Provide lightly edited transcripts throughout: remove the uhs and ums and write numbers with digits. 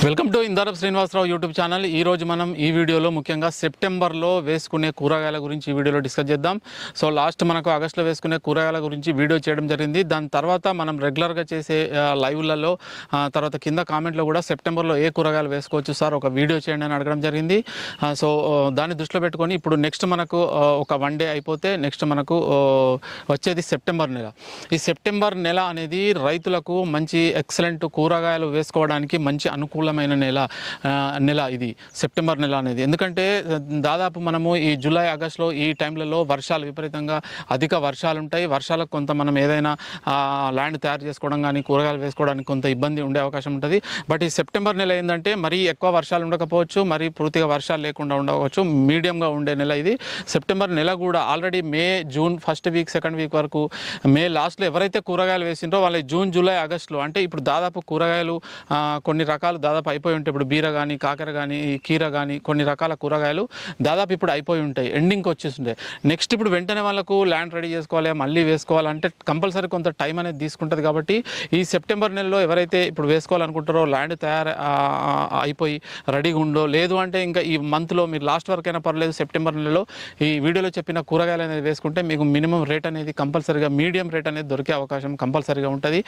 Welcome to Indarapu Srinivasarao YouTube channel. ఈరోజు మనం ఈ వీడియోలో ముఖ్యంగా సెప్టెంబర్లో వేసుకునే కూరగాయల గురించి ఈ వీడియోలో డిస్కస్ చేద్దాం. సో లాస్ట్ మనకు ఆగస్టులో వేసుకునే కూరగాయల గురించి వీడియో చేయడం జరిగింది. దాని తర్వాత మనం రెగ్యులర్గా చేసే లైవ్లలో తర్వాత కింద కామెంట్లో కూడా సెప్టెంబర్లో ఏ కూరగాయలు వేసుకోవచ్చు సార్ ఒక వీడియో చేయండి అని అడగడం జరిగింది. సో దాన్ని దృష్టిలో పెట్టుకొని ఇప్పుడు నెక్స్ట్ మనకు ఒక వన్ డే అయిపోతే నెక్స్ట్ మనకు వచ్చేది సెప్టెంబర్ నెల. ఈ సెప్టెంబర్ నెల అనేది రైతులకు మంచి ఎక్సలెంట్ కూరగాయలు వేసుకోవడానికి మంచి అనుకూలమైన నెల ఇది సెప్టెంబర్ నెల అనేది. ఎందుకంటే దాదాపు మనము ఈ జూలై ఆగస్టులో ఈ టైంలలో వర్షాలు విపరీతంగా అధిక వర్షాలు ఉంటాయి. వర్షాలకు కొంత మనం ఏదైనా ల్యాండ్ తయారు చేసుకోవడం కానీ కూరగాయలు వేసుకోవడానికి కొంత ఇబ్బంది ఉండే అవకాశం ఉంటుంది. బట్ ఈ సెప్టెంబర్ నెల ఏంటంటే మరీ ఎక్కువ వర్షాలు ఉండకపోవచ్చు, మరీ పూర్తిగా వర్షాలు లేకుండా ఉండవచ్చు, మీడియంగా ఉండే నెల ఇది సెప్టెంబర్ నెల. కూడా already May June first week second week వరకు మే లాస్ట్లో ఎవరైతే కూరగాయలు వేసిండ్రో వాళ్ళ జూన్ జూలై ఆగస్టులో అంటే ఇప్పుడు దాదాపు కూరగాయలు కొన్ని రకాలు దాదాపు అయిపోయి ఉంటాయి. ఇప్పుడు బీర కానీ కాకర కానీ కీర కానీ కొన్ని రకాల కూరగాయలు దాదాపు ఇప్పుడు అయిపోయి ఉంటాయి, ఎండింగ్కి వచ్చేస్తుంటాయి. నెక్స్ట్ ఇప్పుడు వెంటనే వాళ్ళకు ల్యాండ్ రెడీ చేసుకోవాలి, మళ్ళీ వేసుకోవాలంటే కంపల్సరీ కొంత టైం అనేది తీసుకుంటుంది. కాబట్టి ఈ సెప్టెంబర్ నెలలో ఎవరైతే ఇప్పుడు వేసుకోవాలనుకుంటారో ల్యాండ్ తయారు అయిపోయి రెడీగా ఉండో, లేదు అంటే ఇంకా ఈ మంత్లో మీరు లాస్ట్ వరకు అయినా పర్లేదు సెప్టెంబర్ నెలలో ఈ వీడియోలో చెప్పిన కూరగాయలు అనేది వేసుకుంటే మీకు మినిమం రేట్ అనేది కంపల్సరీగా మీడియం రేట్ అనేది దొరికే అవకాశం కంపల్సరీగా ఉంటుంది.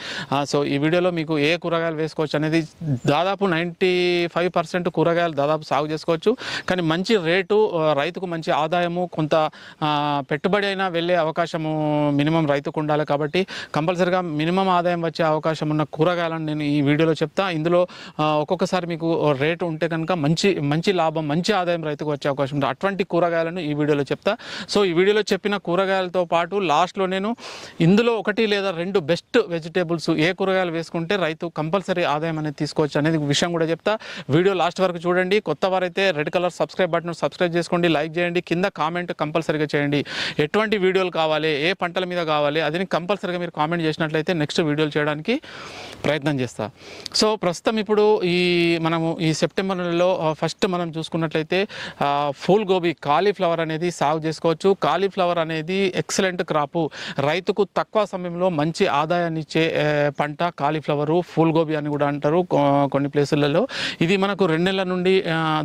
సో ఈ వీడియోలో మీకు ఏ కూరగాయలు వేసుకోవచ్చు అనేది దాదాపు 95% కూరగాయలు దాదాపు సాగు చేసుకోవచ్చు. కానీ మంచి రేటు, రైతుకు మంచి ఆదాయము, కొంత పెట్టుబడి అయినా వెళ్ళే అవకాశము మినిమం రైతుకు ఉండాలి. కాబట్టి కంపల్సరీగా మినిమం ఆదాయం వచ్చే అవకాశం ఉన్న కూరగాయలను నేను ఈ వీడియోలో చెప్తా. ఇందులో ఒక్కొక్కసారి మీకు రేటు ఉంటే కనుక మంచి లాభం, మంచి ఆదాయం రైతుకు వచ్చే అవకాశం ఉంటుంది. అటువంటి కూరగాయలను ఈ వీడియోలో చెప్తా. సో ఈ వీడియోలో చెప్పిన కూరగాయలతో పాటు లాస్ట్లో నేను ఇందులో 1 లేదా 2 బెస్ట్ వెజిటేబుల్స్ ఏ కూరగాయలు వేసుకుంటే రైతు కంపల్సరీ ఆదాయం అనేది తీసుకోవచ్చు అనేది విషయం కూడా చెప్తా. వీడియో లాస్ట్ వరకు చూడండి. కొత్త వారైతే red colour subscribe button subscribe చేసుకోండి, లైక్ చేయండి, కింద కామెంట్ కంపల్సరీగా చేయండి. ఎటువంటి వీడియోలు కావాలి, ఏ పంటల మీద కావాలి అది కంపల్సరీగా మీరు కామెంట్ చేసినట్లయితే నెక్స్ట్ వీడియోలు చేయడానికి ప్రయత్నం చేస్తా. సో ప్రస్తుతం ఇప్పుడు మనము ఈ సెప్టెంబర్ నెలలో ఫస్ట్ మనం చూసుకున్నట్లయితే ఫుల్ గోబీ కాలీఫ్లవర్ అనేది సాగు చేసుకోవచ్చు. కాలీఫ్లవర్ అనేది ఎక్సలెంట్ క్రాపు, రైతుకు తక్కువ సమయంలో మంచి ఆదాయాన్ని ఇచ్చే పంట కాలీఫ్లవరు, ఫుల్ గోబీ అని కూడా అంటారు కొన్ని ప్లేసులలో. ఇది మనకు 2 నెలల నుండి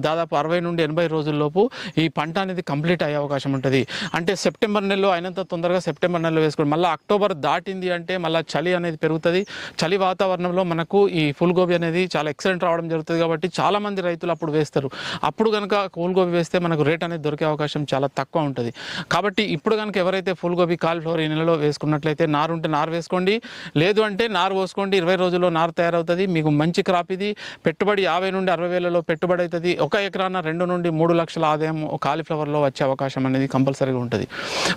దాదాపు 60 నుండి 80 రోజుల్లోపు ఈ పంట అనేది కంప్లీట్ అయ్యే అవకాశం ఉంటుంది. అంటే సెప్టెంబర్ నెలలో అయినంత తొందరగా సెప్టెంబర్ నెలలో వేసుకోండి. మళ్ళీ అక్టోబర్ దాటింది అంటే మళ్ళీ చలి అనేది పెరుగుతుంది. చలి వాతావరణంలో మనకు ఈ ఫుల్ గోబీ అనేది చాలా ఎక్సలెంట్ రావడం జరుగుతుంది. కాబట్టి చాలామంది రైతులు అప్పుడు వేస్తారు. అప్పుడు కనుక ఫుల్ గోబీ వేస్తే మనకు రేట్ అనేది దొరికే అవకాశం చాలా తక్కువ ఉంటుంది. కాబట్టి ఇప్పుడు కనుక ఎవరైతే ఫుల్ గోబీ కాలీఫ్లవర్ ఈ నెలలో వేసుకున్నట్లయితే నారు ఉంటే నారు వేసుకోండి, లేదు అంటే నారు పోసుకోండి. 20 రోజుల్లో నారు తయారవుతుంది. మీకు మంచి క్రాప్ ఇది. పెట్టుబడి 50 నుండి 60 వేలలో పెట్టుబడి అవుతుంది. 1 ఎకరాన 2 నుండి 3 లక్షల ఆదాయం కాలీఫ్లవర్లో వచ్చే అవకాశం అనేది కంపల్సరీగా ఉంటుంది.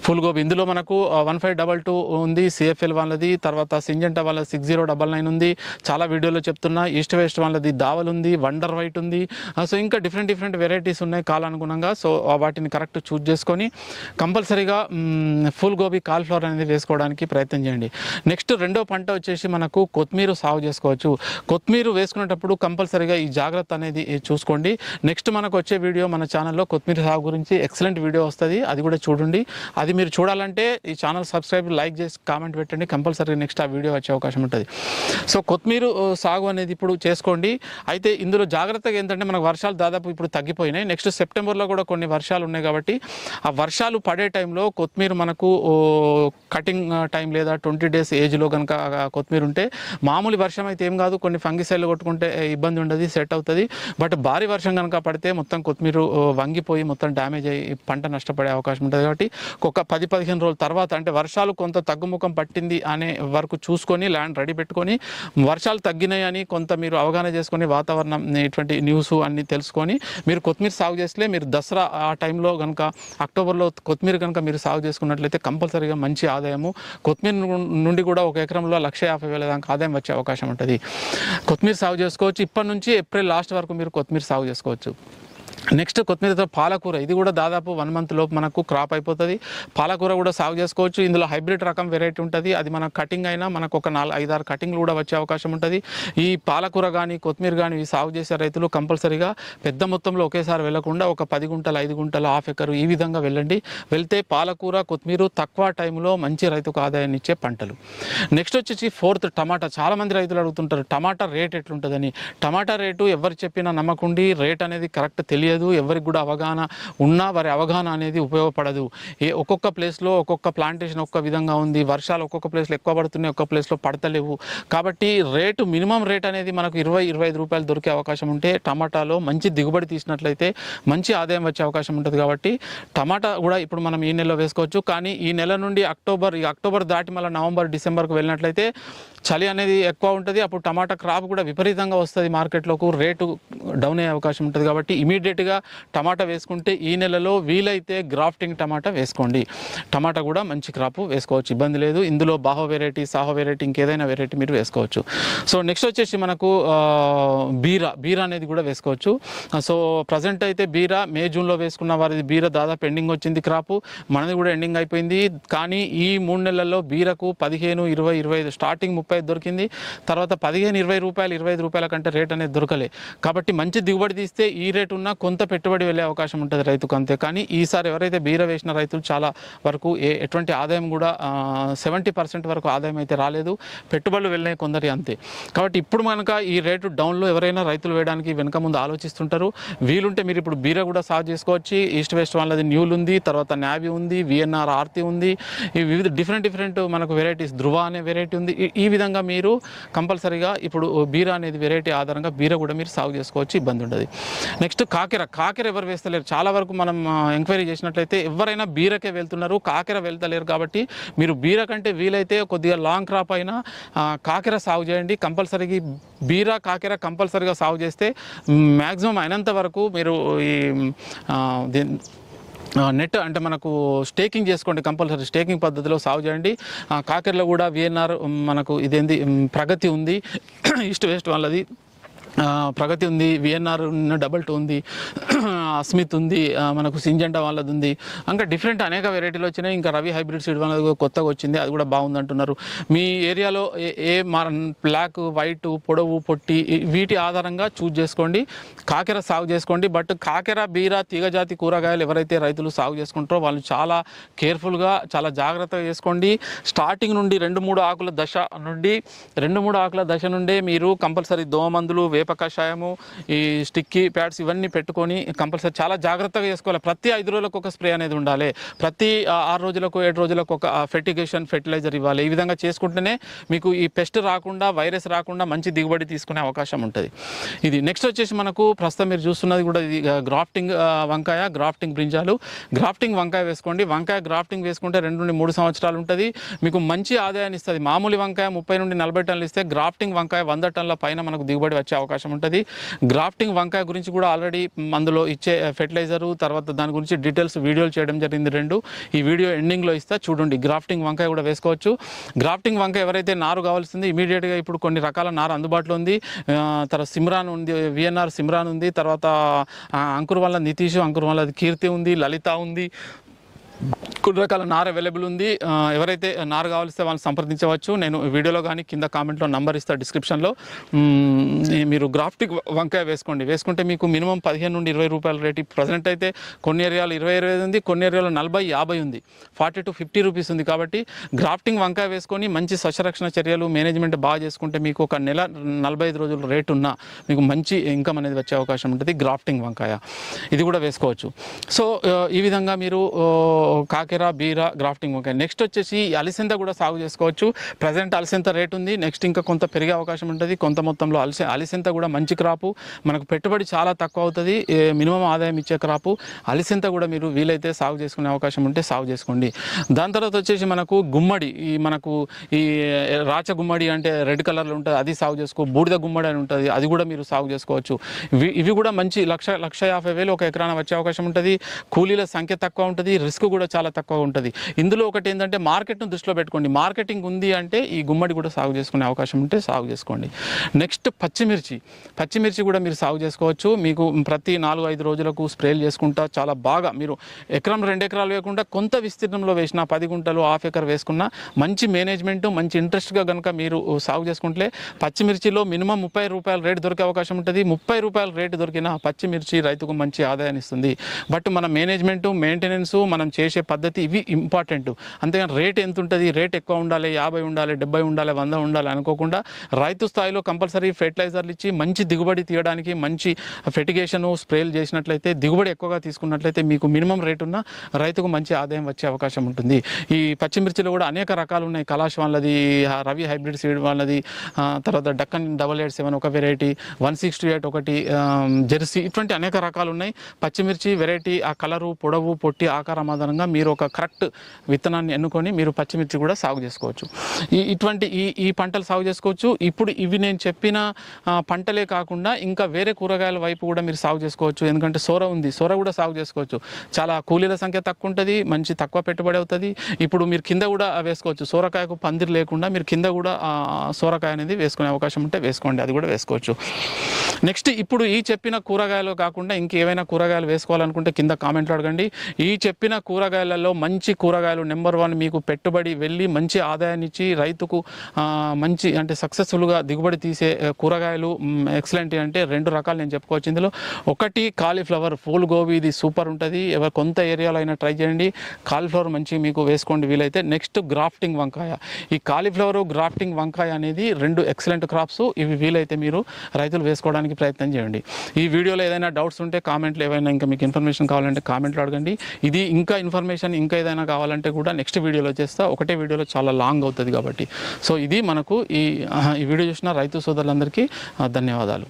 ఫుల్ గోబీ ఇందులో మనకు 1522 ఉంది, సిఎఫ్ఎల్ వాళ్ళది, తర్వాత సింజెంటా వాళ్ళ 6099 ఉంది. చాలా వీడియోలో చెప్తున్నా. ఈస్ట్ వెస్ట్ వాళ్ళది దావల్ ఉంది, వండర్ వైట్ ఉంది. సో ఇంకా డిఫరెంట్ వెరైటీస్ ఉన్నాయి కాలానుగుణంగా. సో వాటిని కరెక్ట్ చూస్ చేసుకొని కంపల్సరీగా ఫుల్ గోబీ కాలీఫ్లవర్ అనేది వేసుకోవడానికి ప్రయత్నం చేయండి. నెక్స్ట్ రెండో పంట వచ్చేసి మనకు కొత్తిమీర సాగు చేసుకోవచ్చు. కొత్తిమీర వేసుకునేటప్పుడు కంపల్సరీగా ఈ జాగ్రత్త అనేది చూసుకోండి. నెక్స్ట్ మనకు వచ్చే వీడియో మన ఛానల్లో కొత్తిమీర సాగు గురించి ఎక్సలెంట్ వీడియో వస్తుంది, అది కూడా చూడండి. అది మీరు చూడాలంటే ఈ ఛానల్ సబ్స్క్రైబ్, లైక్ చేసి కామెంట్ పెట్టండి. కంపల్సరీగా నెక్స్ట్ ఆ వీడియో వచ్చే అవకాశం ఉంటుంది. సో కొత్తిమీర సాగు అనేది ఇప్పుడు చేసుకోండి. అయితే ఇందులో జాగ్రత్తగా ఏంటంటే మనకు వర్షాలు దాదాపు ఇప్పుడు తగ్గిపోయినాయి. నెక్స్ట్ సెప్టెంబర్లో కూడా కొన్ని వర్షాలు ఉన్నాయి. కాబట్టి ఆ వర్షాలు పడే టైంలో కొత్తిమీర మనకు కటింగ్ టైం లేదా 20 డేస్ ఏజ్లో కనుక కొత్తిమీర ఉంటే మామూలు వర్షం అయితే ఏం కాదు, కొన్ని ఫంగిసైడ్లు కొట్టుకుంటే ఇబ్బంది ఉండదు, సెట్ అవుతుంది. బట్ భారీ వర్షం కనుక పడితే మొత్తం కొత్తిమీర వంగిపోయి మొత్తం డ్యామేజ్ అయ్యి పంట నష్టపడే అవకాశం ఉంటుంది. కాబట్టి ఒక 10-15 రోజుల తర్వాత అంటే వర్షాలు కొంత తగ్గుముఖం పట్టింది అనే వరకు చూసుకొని ల్యాండ్ రెడీ పెట్టుకొని, వర్షాలు తగ్గినాయని కొంత మీరు అవగాహన చేసుకొని వాతావరణం ఇటువంటి న్యూస్ అన్ని తెలుసుకొని మీరు కొత్తిమీర సాగు చేస్తే మీరు దసరా ఆ టైంలో కనుక అక్టోబర్లో కొత్తిమీర కనుక మీరు సాగు చేసుకున్నట్లయితే కంపల్సరీగా మంచి ఆదాయము కొత్తిమీర నుండి కూడా 1 ఎకరంలో 1,50,000 దాకా ఆదాయం వచ్చే అవకాశం ఉంటుంది. కొత్తిమీర సాగు చేసుకోవచ్చు. ఇప్పటి నుంచి ఏప్రిల్ లాస్ట్ వరకు మీరు కొత్తిమీర సాగు చేసుకోవచ్చు. నెక్స్ట్ కొత్తిమీరతో పాలకూర, ఇది కూడా దాదాపు 1 month లోపు మనకు క్రాప్ అయిపోతుంది. పాలకూర కూడా సాగు చేసుకోవచ్చు. ఇందులో హైబ్రిడ్ రకం వెరైటీ ఉంటుంది. అది మన కటింగ్ అయినా మనకు ఒక 4-5-6 కటింగ్లు కూడా వచ్చే అవకాశం ఉంటుంది. ఈ పాలకూర కానీ కొత్తిమీర కానీ సాగు చేసే రైతులు కంపల్సరీగా పెద్ద మొత్తంలో ఒకేసారి వెళ్ళకుండా ఒక 10 గుంటలు 5 గుంటలు 1/2 ఎకరు ఈ విధంగా వెళ్ళండి. వెళ్తే పాలకూర కొత్తిమీర తక్కువ టైంలో మంచి రైతుకు ఆదాయాన్ని ఇచ్చే పంటలు. నెక్స్ట్ వచ్చేసి 4th టమాటా. చాలామంది రైతులు అడుగుతుంటారు టమాటా రేట్ ఎట్లుంటుందని. టమాటా రేటు ఎవరు చెప్పినా నమ్మకుండి, రేట్ అనేది కరెక్ట్ తెలియదు. ఎవరికి కూడా అవగాహన ఉన్నా వారి అవగాహన అనేది ఉపయోగపడదు. ఒక్కొక్క ప్లేస్లో ఒక్కొక్క ప్లాంటేషన్ ఒక్కొక్క విధంగా ఉంది. వర్షాలు ఒక్కొక్క ప్లేస్లో ఎక్కువ పడుతున్నాయి, ఒక్కొక్క ప్లేస్లో పడతలేవు. కాబట్టి రేటు మినిమం రేట్ అనేది మనకు 20-25 రూపాయలు దొరికే అవకాశం ఉంటే టమాటాలో మంచి దిగుబడి తీసినట్లయితే మంచి ఆదాయం వచ్చే అవకాశం ఉంటుంది. కాబట్టి టమాటా కూడా ఇప్పుడు మనం ఈ నెలలో వేసుకోవచ్చు. కానీ ఈ నెల నుండి అక్టోబర్ దాటి మళ్ళీ నవంబర్ డిసెంబర్కు వెళ్ళినట్లయితే చలి అనేది ఎక్కువ ఉంటుంది. అప్పుడు టమాటా క్రాప్ కూడా విపరీతంగా వస్తుంది మార్కెట్లోకి, రేటు డౌన్ అయ్యే అవకాశం ఉంటుంది. కాబట్టి ఇమీడియట్గా టమాటా వేసుకుంటే ఈ నెలలో వీలైతే గ్రాఫ్టింగ్ టమాటా వేసుకోండి. టమాటా కూడా మంచి క్రాప్ వేసుకోవచ్చు, ఇబ్బంది లేదు. ఇందులో బాహో వెరైటీ, సాహో వెరైటీ, ఇంకేదైనా వెరైటీ మీరు వేసుకోవచ్చు. సో నెక్స్ట్ వచ్చేసి మనకు బీరా అనేది కూడా వేసుకోవచ్చు. సో ప్రజెంట్ అయితే బీరా May-June వేసుకున్న వారిది బీరా దాదాపు ఎండింగ్ వచ్చింది క్రాపు, మనది కూడా ఎండింగ్ అయిపోయింది. కానీ ఈ 3 నెలల్లో బీరకు 15, 20, 25 స్టార్టింగ్ 30 దొరికింది. తర్వాత 15, 20 రూపాయలు, 25 రూపాయల కంటే రేట్ అనేది దొరకలే. కాబట్టి మంచి దిగుబడి తీస్తే ఈ రేటు ఉన్న కొంత పెట్టుబడి వెళ్ళే అవకాశం ఉంటుంది రైతుకు, అంతే. కానీ ఈసారి ఎవరైతే బీర వేసిన రైతులు చాలా వరకు ఎటువంటి ఆదాయం కూడా 70% వరకు ఆదాయం అయితే రాలేదు, పెట్టుబడులు వెళ్ళినాయి కొందరి, అంతే. కాబట్టి ఇప్పుడు కనుక ఈ రేటు డౌన్లో ఎవరైనా రైతులు వేయడానికి వెనక ముందు ఆలోచిస్తుంటారు. వీలుంటే మీరు ఇప్పుడు బీర కూడా సాగు చేసుకోవచ్చు. ఈస్ట్ వెస్ట్ వాళ్ళది న్యూల్ ఉంది, తర్వాత నావీ ఉంది, VNR ఆర్తి ఉంది, ఈ వివిధ డిఫరెంట్ మనకు వెరైటీస్, ధృవ అనే వెరైటీ ఉంది. ఈ విధంగా మీరు కంపల్సరీగా ఇప్పుడు బీర అనేది వెరైటీ ఆధారంగా బీర కూడా మీరు సాగు చేసుకోవచ్చు, ఇబ్బంది ఉండదు. నెక్స్ట్ కాకెర ఎవరు వేస్తలేరు. చాలా వరకు మనం ఎంక్వైరీ చేసినట్లయితే ఎవరైనా బీరకే వెళ్తున్నారు, కాకెర వెళ్తలేరు. కాబట్టి మీరు బీర కంటే వీలైతే కొద్దిగా లాంగ్ క్రాప్ అయినా కాకెర సాగు చేయండి. కంపల్సరీగా బీర కాకెర కంపల్సరీగా సాగు చేస్తే మ్యాక్సిమం అయినంత వరకు మీరు ఈ నెట్ అంటే మనకు స్టేకింగ్ చేసుకోండి, కంపల్సరీ స్టేకింగ్ పద్ధతిలో సాగు చేయండి. కాకెరలో కూడా VNR మనకు ఇదేంది ప్రగతి ఉంది, ఈస్ట్ వెస్ట్ వాళ్ళది ప్రగతి ఉంది, VNR 22 ఉంది, అస్మిత్ ఉంది, మనకు సింజెంటా వాళ్ళది ఉంది. ఇంకా డిఫరెంట్ అనేక వెరైటీలు వచ్చినాయి. ఇంకా రవి హైబ్రిడ్ సీడ్ వాళ్ళది కొత్తగా వచ్చింది, అది కూడా బాగుంది అంటున్నారు. మీ ఏరియాలో బ్లాక్, వైట్, పొడవు, పొట్టి వీటి ఆధారంగా చూజ్ చేసుకోండి, కాకెర సాగు చేసుకోండి. బట్ కాకెర, బీర, తీగజాతి కూరగాయలు ఎవరైతే రైతులు సాగు చేసుకుంటారో వాళ్ళు చాలా కేర్ఫుల్గా, చాలా జాగ్రత్తగా చేసుకోండి. స్టార్టింగ్ నుండి 2-3 ఆకుల దశ నుండే మీరు కంపల్సరీ దోమ మందులు, వేప కషాయము, ఈ స్టిక్కీ ప్యాడ్స్ ఇవన్నీ పెట్టుకొని కంపల్సరీ చాలా జాగ్రత్తగా చేసుకోవాలి. ప్రతి 5 రోజులకు ఒక స్ప్రే అనేది ఉండాలి, ప్రతి 6 రోజులకు 7 రోజులకు ఒక ఫెర్టిలైజర్ ఇవ్వాలి. ఈ విధంగా చేసుకుంటేనే మీకు ఈ పెస్ట్ రాకుండా, వైరస్ రాకుండా మంచి దిగుబడి తీసుకునే అవకాశం ఉంటుంది. ఇది నెక్స్ట్ వచ్చేసి మనకు ప్రస్తుతం మీరు చూస్తున్నది కూడా ఇది గ్రాఫ్టింగ్ వంకాయ, గ్రాఫ్టింగ్ బ్రింజాలు. గ్రాఫ్టింగ్ వంకాయ వేసుకోండి. వంకాయ గ్రాఫ్టింగ్ వేసుకుంటే 2 నుండి 3 సంవత్సరాలు ఉంటుంది, మీకు మంచి ఆదాయాన్ని ఇస్తుంది. మామూలు వంకాయ 30 నుండి 40 టన్నులు ఇస్తే గ్రాఫ్టింగ్ వంకాయ 100 టన్నుల పైన మనకు దిగుబడి వచ్చే అవకాశం ఉంటుంది. గ్రాఫ్టింగ్ వంకాయ గురించి కూడా ఆల్రెడీ అందులో ఇచ్చే ఫెర్టిలైజరు, తర్వాత దాని గురించి డీటెయిల్స్ వీడియోలు చేయడం జరిగింది 2. ఈ వీడియో ఎండింగ్లో ఇస్తా చూడండి. గ్రాఫ్టింగ్ వంకాయ కూడా వేసుకోవచ్చు. గ్రాఫ్టింగ్ వంకాయ ఎవరైతే నారు కావాల్సింది ఇమీడియట్గా ఇప్పుడు కొన్ని రకాల నారు అందుబాటులో ఉంది. తర్వాత సిమ్రాన్ ఉంది, VNR సిమ్రాన్ ఉంది, తర్వాత అంకుర్ వల్ల నితీష్, అంకుర్ వల్ల కీర్తి ఉంది, లలిత ఉంది, కొన్ని రకాల నారు అవైలబుల్ ఉంది. ఎవరైతే నారు కావాలిస్తే వాళ్ళని సంప్రదించవచ్చు. నేను వీడియోలో కానీ కింద కామెంట్లో నంబర్ ఇస్తాను డిస్క్రిప్షన్లో. మీరు గ్రాఫ్టింగ్ వంకాయ వేసుకుంటే మీకు మినిమం 15 నుండి 20 రూపాయల రేటు. ప్రజెంట్ అయితే కొన్ని ఏరియాలో 20-25 ఉంది, కొన్ని ఏరియాలో 40-50 ఉంది, 40 to 50 రూపీస్ ఉంది. కాబట్టి గ్రాఫ్టింగ్ వంకాయ వేసుకొని మంచి సస్యరక్షణ చర్యలు, మేనేజ్మెంట్ బాగా చేసుకుంటే మీకు ఒక నెల 45 రోజుల రేటు ఉన్నా మీకు మంచి ఇన్కమ్ అనేది వచ్చే అవకాశం ఉంటుంది. గ్రాఫ్టింగ్ వంకాయ ఇది కూడా వేసుకోవచ్చు. సో ఈ విధంగా మీరు కాకెర, బీర, గ్రాఫ్టింగ్ వంకాయ. నెక్స్ట్ వచ్చేసి అలిసింత కూడా సాగు చేసుకోవచ్చు. ప్రజెంట్ అలిసింత రేట్ ఉంది, నెక్స్ట్ ఇంకా కొంత పెరిగే అవకాశం ఉంటుంది. కొంత మొత్తంలో అలిసింత కూడా మంచి క్రాపు, మనకు పెట్టుబడి చాలా తక్కువ అవుతుంది, మినిమం ఆదాయం ఇచ్చే క్రాపు. అలిసింత కూడా మీరు వీలైతే సాగు చేసుకునే అవకాశం ఉంటే సాగు చేసుకోండి. దాని తర్వాత వచ్చేసి మనకు గుమ్మడి, మనకు ఈ రాచ గుమ్మడి అంటే రెడ్ కలర్లో ఉంటుంది, అది సాగు చేసుకో. బూడిద గుమ్మడి అని ఉంటుంది, అది కూడా మీరు సాగు చేసుకోవచ్చు. ఇవి కూడా మంచి 1,50,000 ఒక ఎకరాన వచ్చే అవకాశం ఉంటుంది. కూలీల సంఖ్య తక్కువ ఉంటుంది, రిస్క్ కూడా చాలా తక్కువ ఉంటుంది. ఇందులో ఒకటి ఏంటంటే మార్కెట్ను దృష్టిలో పెట్టుకోండి. మార్కెటింగ్ ఉంది అంటే ఈ గుమ్మడి కూడా సాగు చేసుకునే అవకాశం ఉంటే సాగు చేసుకోండి. నెక్స్ట్ పచ్చిమిర్చి కూడా మీరు సాగు చేసుకోవచ్చు. మీకు ప్రతి 4-5 రోజులకు స్ప్రేలు చేసుకుంటా చాలా బాగా మీరు ఎకరం 2 ఎకరాలు వేయకుండా కొంత విస్తీర్ణంలో వేసిన 10 గుంటలు హాఫ్ ఎకర్ వేసుకున్న మంచి మేనేజ్మెంట్ మంచి ఇంట్రెస్ట్గా కనుక మీరు సాగు చేసుకుంటే పచ్చిమిర్చిలో మినిమం 30 రూపాయల రేటు దొరికే అవకాశం ఉంటుంది. 30 రూపాయల రేటు దొరికిన పచ్చిమిర్చి రైతుకు మంచి ఆదాయాన్ని ఇస్తుంది. బట్ మన మేనేజ్మెంటు మెయింటెనెన్స్ మనం చేసే పద్ధతి ఇవి ఇంపార్టెంట్. అంతేగాని రేట్ ఎంత ఉంటుంది, రేట్ ఎక్కువ ఉండాలి, 50 ఉండాలి, 70 ఉండాలి, 100 ఉండాలి అనుకోకుండా రైతు స్థాయిలో కంపల్సరీ ఫెర్టిలైజర్లు ఇచ్చి మంచి దిగుబడి తీయడానికి మంచి ఫెర్టిగేషన్ స్ప్రేలు చేసినట్లయితే దిగుబడి ఎక్కువగా తీసుకున్నట్లయితే మీకు మినిమం రేట్ ఉన్న రైతుకు మంచి ఆదాయం వచ్చే అవకాశం ఉంటుంది. ఈ పచ్చిమిర్చిలో కూడా అనేక రకాలు ఉన్నాయి. కలాష్ వాళ్ళది, రవి హైబ్రిడ్ సీడ్ వాళ్ళది, తర్వాత డక్కన్ 887 ఒక వెరైటీ, 168 ఒకటి, జెర్సీ, ఇటువంటి అనేక రకాలు ఉన్నాయి. పచ్చిమిర్చి వెరైటీ ఆ కలరు, పొడవు, పొట్టి, ఆకారం ఆధారంగా మీరు ఒక కరెక్ట్ విత్తనాన్ని ఎన్నుకొని మీరు పచ్చిమిర్చి కూడా సాగు చేసుకోవచ్చు. ఇటువంటి ఈ పంటలు సాగు చేసుకోవచ్చు. ఇప్పుడు ఇవి నేను చెప్పిన పంటలే కాకుండా ఇంకా వేరే కూరగాయల వైపు కూడా మీరు సాగు చేసుకోవచ్చు. ఎందుకంటే సోర ఉంది, సోర కూడా సాగు చేసుకోవచ్చు. చాలా కూలీల సంఖ్య తక్కువ ఉంటుంది, మంచి తక్కువ పెట్టుబడి అవుతుంది. ఇప్పుడు మీరు కింద కూడా వేసుకోవచ్చు. సోరకాయకు పందిరి లేకుండా మీరు కింద కూడా సోరకాయ అనేది వేసుకునే అవకాశం ఉంటే వేసుకోండి, అది కూడా వేసుకోవచ్చు. నెక్స్ట్ ఇప్పుడు ఈ చెప్పిన కూరగాయలు కాకుండా ఇంకేమైనా కూరగాయలు వేసుకోవాలనుకుంటే కింద కామెంట్లో అడగండి. ఈ చెప్పిన కూరగాయలలో మంచి కూరగాయలు నెంబర్ 1 మీకు పెట్టుబడి వెళ్ళి మంచి ఆదాయాన్ని ఇచ్చి రైతుకు మంచి అంటే సక్సెస్ఫుల్గా దిగుబడి తీసే కూరగాయలు ఎక్సలెంట్ అంటే 2 రకాలు నేను చెప్పుకోవచ్చు. ఇందులో ఒకటి కాలీఫ్లవర్, ఫూల్ గోబీ, ఇది సూపర్ ఉంటుంది. ఎవరు కొంత ఏరియాలో అయినా ట్రై చేయండి. కాలీఫ్లవర్ మంచి మీకు వేసుకోండి వీలైతే. నెక్స్ట్ గ్రాఫ్టింగ్ వంకాయ. ఈ కాలీఫ్లవర్, గ్రాఫ్టింగ్ వంకాయ అనేది 2 ఎక్సలెంట్ క్రాప్స్. ఇవి వీలైతే మీరు రైతులు వేసుకోవడానికి ప్రయత్నం చేయండి. ఈ వీడియోలో ఏదైనా డౌట్స్ ఉంటే కామెంట్లో, ఏమైనా ఇంకా మీకు ఇన్ఫర్మేషన్ కావాలంటే కామెంట్లో అడగండి. ఇది ఇంకా ఇన్ఫర్మేషన్ ఇంకా ఏదైనా కావాలంటే కూడా నెక్స్ట్ వీడియోలో చేస్తా. ఒకటే వీడియోలో చాలా లాంగ్ అవుతుంది కాబట్టి. సో ఇది మనకు ఈ వీడియో చూసిన రైతు సోదరులందరికీ ధన్యవాదాలు.